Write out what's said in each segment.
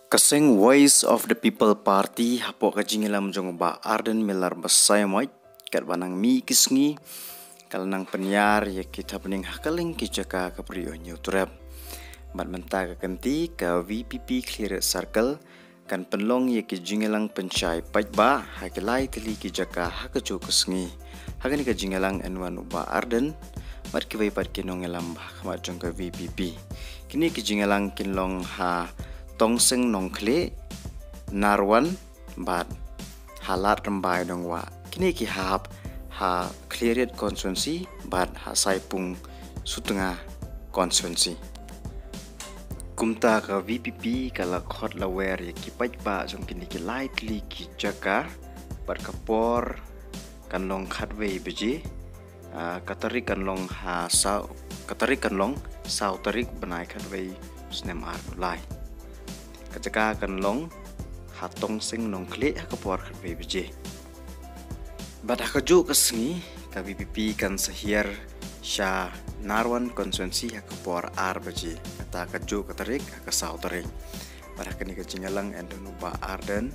Kaseng Voice of the People Party hapo kajingilam jong ba Arden Miller basay moy kat banang mi kisngi kalanang penyar ya kita pening hakaling kijaka ka priyo nyutrap bat menta ka kanti ka VPP Clear Circle kan penlong ya kijingilang pencai pajba hakilai tili kijaka hakajo kisngi hakani kajingilang enwan ba Arden mat kibai pat kinongelam ba kama jong ka VPP kini kijingilang kinlong ha Tongseng nongkle narwan bat halat rembai dongwa kini ki hap ha cleared constituency bat ha saipung sutengah constituency kumta ka VPP kala khot lawer ya ki pajba jong kini ki lightly ki jaka bat kapor kanlong khatwei beji katari kanlong ha sau katari kanlong sau tarik benai khatwei snemar lai kajaka kanlong hatong sing nong kle hakapor khatwei beje bat hakaju kasngi ka VPP kan sahir sha narwan constituency hakapor ar beje kata kaju katarik hakasau tarik bat hakani kajingalang endonu ba Arden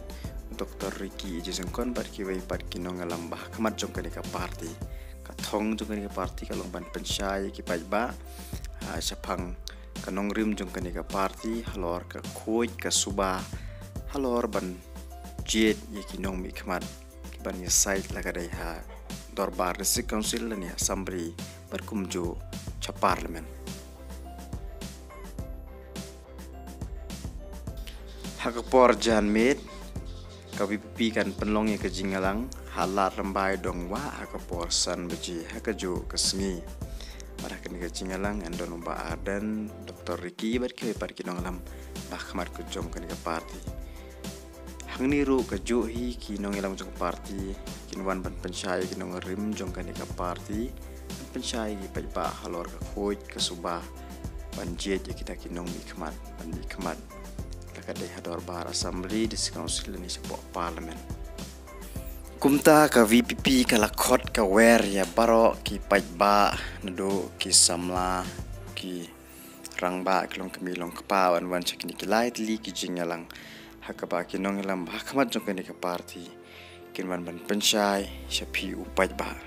Dr. Ricky Ijizengkon bat kiwei pat kinong ngalam bah kamat jong kanika party kathong jong kanika party kalong ban pensyai ki pajba sapang kanong rim jong kanika party halor ka khoi ka suba halor ban jet ye kinong mi khamat ban ya site laga dai ha dorbar district council ni assembly berkumju cha parliament hakapor janmet ka VPP kan penlong ye kajingalang halat rembai dongwa hakapor san beji hakaju kesngi marakan kajingalang andon ba Arden Dr. Ricky berkiwe par kinongalam bahkamar kujong kan ka party hangni ru kaju hi kinongalam jong party kinwan ban pensyai kinong rim jong kan ka party pensyai gi pajba halor ka khoi ka suba banjet ya kita kinong mi khmat ban mi khmat lakadai hador bar assembly di council ni sepo parliament kumta ka VPP kala khot ka wer ya baro ki pajba nado ki samla ki rangba klong kamilong kapa wan chakni ki lightly ki jingalang hakaba ki nongelam hakmat jong ka party kinwan ban pensyai shapi upajba